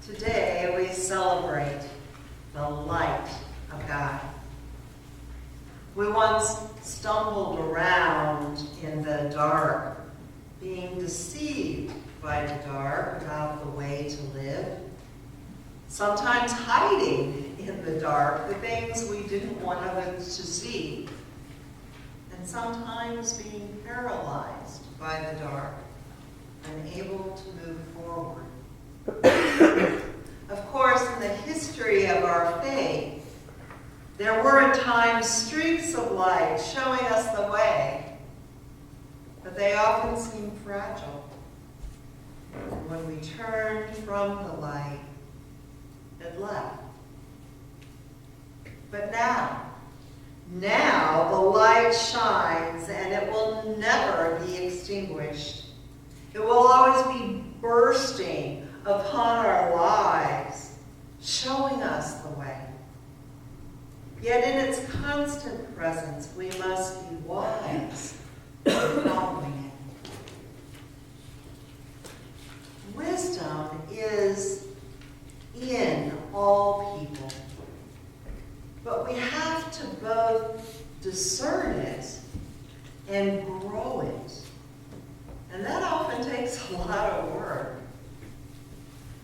Today we celebrate the light of God. We once stumbled around in the dark, being deceived by the dark about the way to live, sometimes hiding in the dark the things we didn't want others to see, and sometimes being paralyzed by the dark, unable to move forward. Of course, in the history of our faith, there were at times streaks of light showing us the way, but they often seemed fragile. And when we turned from the light, it left. But now the light shines and it will never be extinguished. It will always be bursting upon our lives, showing us the way. Yet in its constant presence, we must be wise in following it. Wisdom is in all people, but we have to both discern it and grow it. And that often takes a lot of work.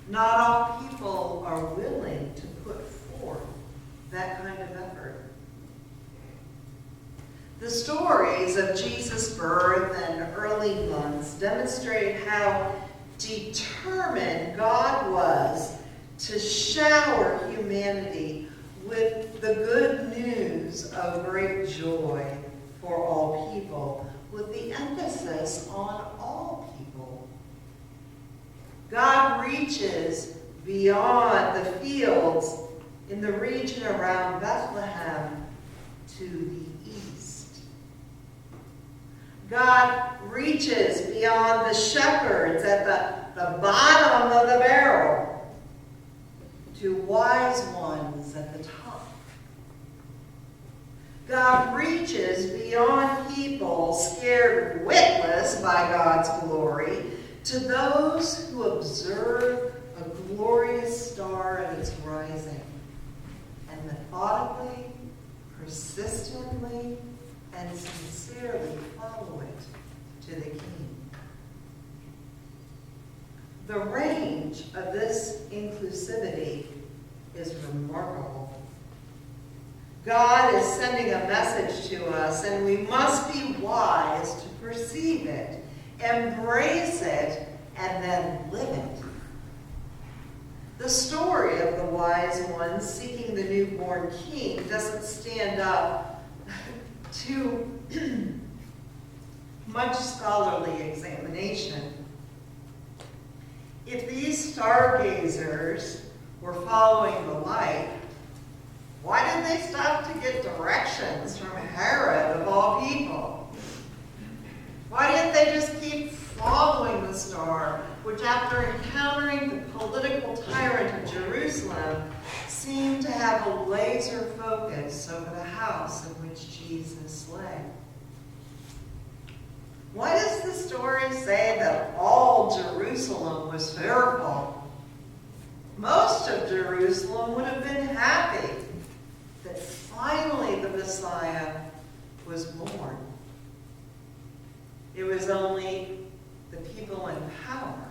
Not all people are willing to put forth that kind of effort. The stories of Jesus' birth and early months demonstrate how determined God was to shower humanity with the good news of great joy for all people, with the emphasis on all people. God reaches beyond the fields in the region around Bethlehem to the east. God reaches beyond the shepherds at the bottom of the barrel to wise ones at the top. God reaches beyond people scared witless by God's glory to those who observe a glorious star at its rising and methodically, persistently, and sincerely follow it to the King. The range of this inclusivity is remarkable. God is sending a message to us, and we must be wise to perceive it, embrace it, and then live it. The story of the wise ones seeking the newborn king doesn't stand up to much scholarly examination. If these stargazers were following the light, why didn't they stop to get directions from Herod of all people? Why didn't they just keep following the star, which after encountering the political tyrant of Jerusalem, seemed to have a laser focus over the house in which Jesus lay? Why does the story say that all Jerusalem was fearful? Most of Jerusalem would have been happy that finally the Messiah was born. It was only the people in power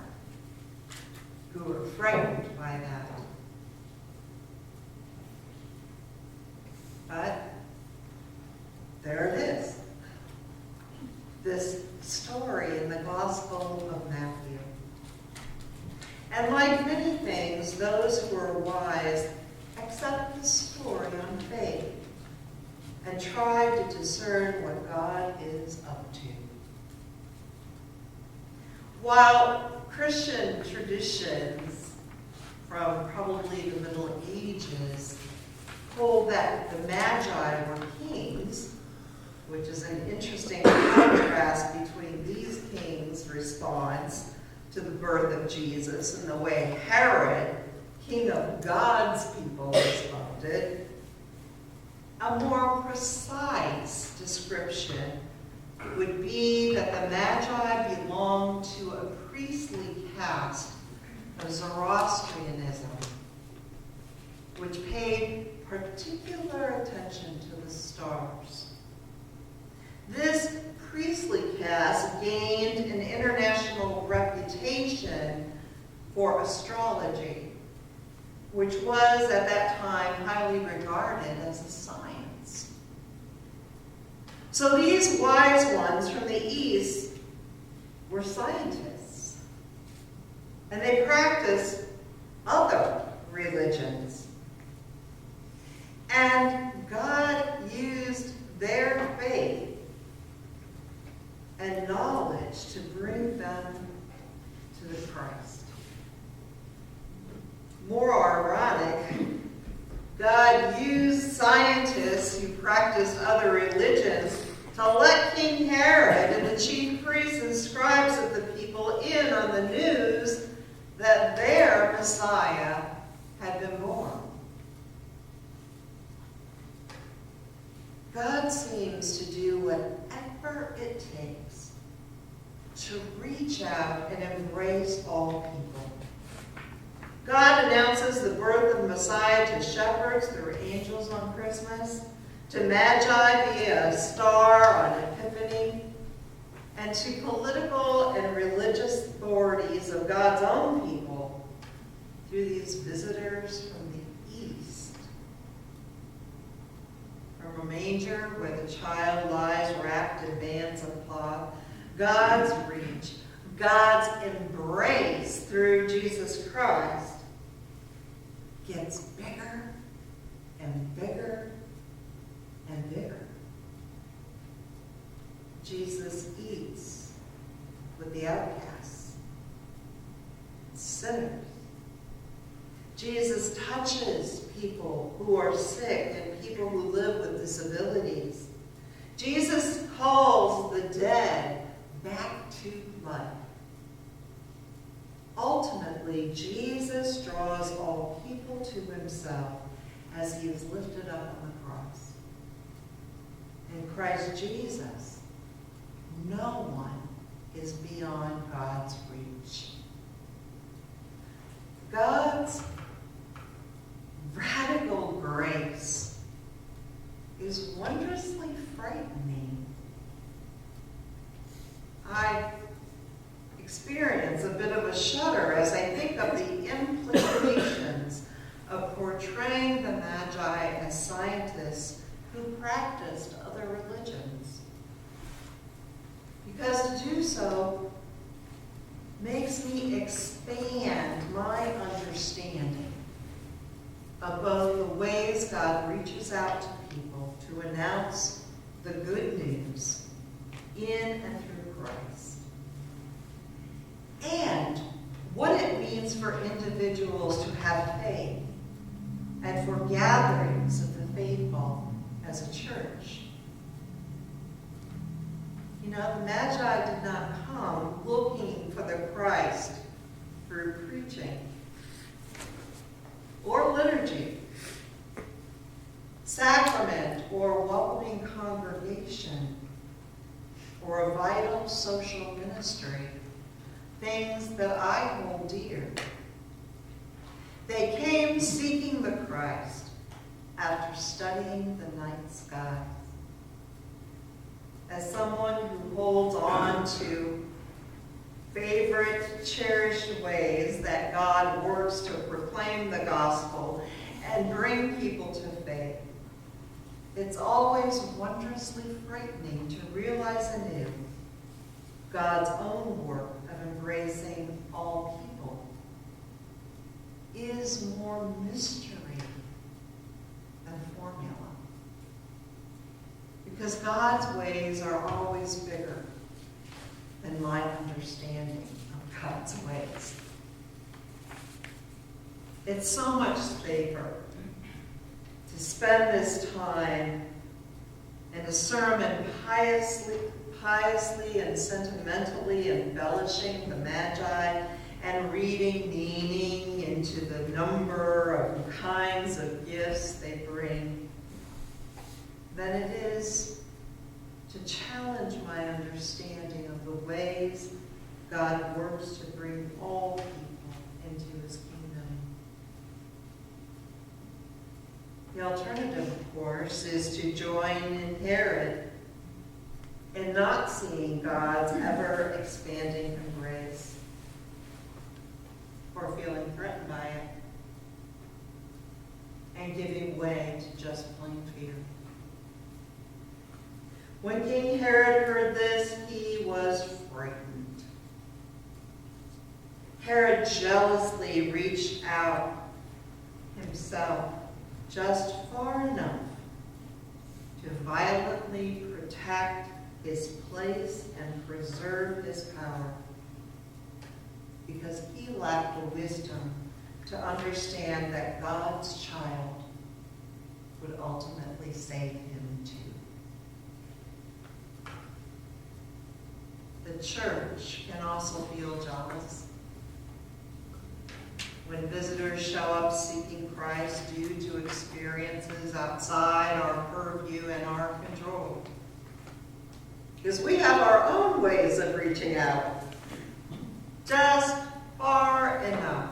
who were frightened by that. But there it is. This story in the Gospel of Matthew. And like many things, those who are wise accept the story on faith and try to discern what God is up to. While Christian traditions from probably the Middle Ages hold that the Magi were kings, which is an interesting contrast between these kings' response to the birth of Jesus and the way Herod, king of God's people, responded, a more precise description would be that the Magi belonged to a priestly caste of Zoroastrianism, which paid particular attention to the stars. This priestly caste gained an international reputation for astrology, which was at that time highly regarded as a science. So these wise ones from the East were scientists, and they practiced other religions. And God used their faith and knowledge to bring them to the Christ. More ironic, God used scientists who practiced other religions to let King Herod and the chief priests and scribes of the people in on the news that their Messiah had been born. God seems to do whatever it takes to reach out and embrace all people. God announces the birth of the Messiah to shepherds through angels on Christmas, to magi via a star on Epiphany, and to political and religious authorities of God's own people through these visitors from the East. From a manger where the child lies wrapped in bands of cloth, God's reach, God's embrace through Jesus Christ gets bigger and bigger and bigger. Jesus eats with the outcasts, sinners. Jesus touches people who are sick and people who live with disabilities. Jesus calls the dead back to life. Ultimately, Jesus draws all people to himself as he is lifted up on the cross. In Christ Jesus, no one is beyond God's reach. God's radical grace is wondrously frightening. I experience a bit of a shudder as I think of the implications of portraying the Magi as scientists who practiced other religions. Because to do so makes me expand my understanding of both the ways God reaches out to people to announce the good news in and through Christ, and what it means for individuals to have faith and for gatherings of the faithful as a church. You know, the Magi did not come looking for the Christ through preaching or liturgy, sacrament or welcoming congregation, or a vital social ministry, things that I hold dear. They came seeking the Christ after studying the night sky. As someone who holds on to favorite, cherished ways that God works to proclaim the gospel and bring people to faith, it's always wondrously frightening to realize anew God's own work of embracing all people is more mystery than formula. Because God's ways are always bigger than my understanding of God's ways. It's so much safer to spend this time in a sermon piously and sentimentally embellishing the Magi and reading meaning into the number of kinds of gifts they bring than it is to challenge my understanding of the ways God works to bring all people into The alternative, of course, is to join in Herod in not seeing God's ever-expanding embrace or feeling threatened by it and giving way to just plain fear. When King Herod heard this, he was frightened. Herod jealously reached out himself just far enough to violently protect his place and preserve his power, because he lacked the wisdom to understand that God's child would ultimately save him too. The church can also feel jealous when visitors show up seeking Christ due to experiences outside our purview and our control. Because we have our own ways of reaching out, just far enough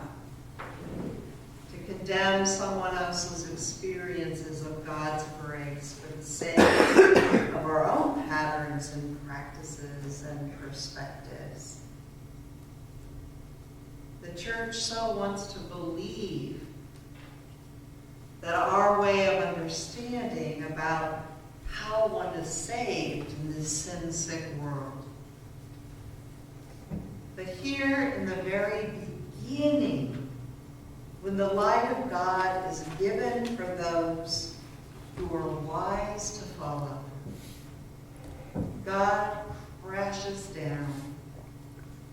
to condemn someone else's experiences of God's grace for the sake of our own patterns and practices and perspectives. The church so wants to believe that our way of understanding about how one is saved in this sin-sick world. But here in the very beginning, when the light of God is given for those who are wise to follow, God crashes down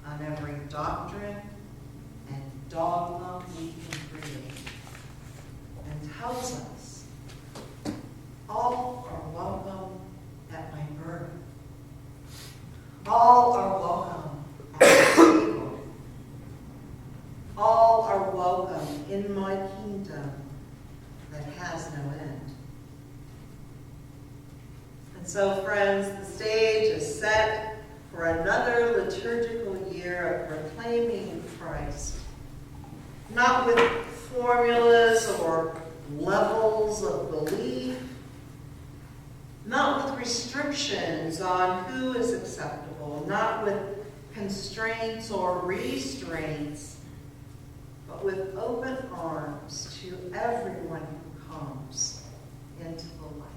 on every doctrine and dogma we can create and tells us, all are welcome at my birth. All are welcome at my table. All are welcome in my kingdom that has no end. And so, friends, the stage is set for another liturgical year of proclaiming Christ, not with formulas or levels of belief, not with restrictions on who is acceptable, not with constraints or restraints, but with open arms to everyone who comes into the light.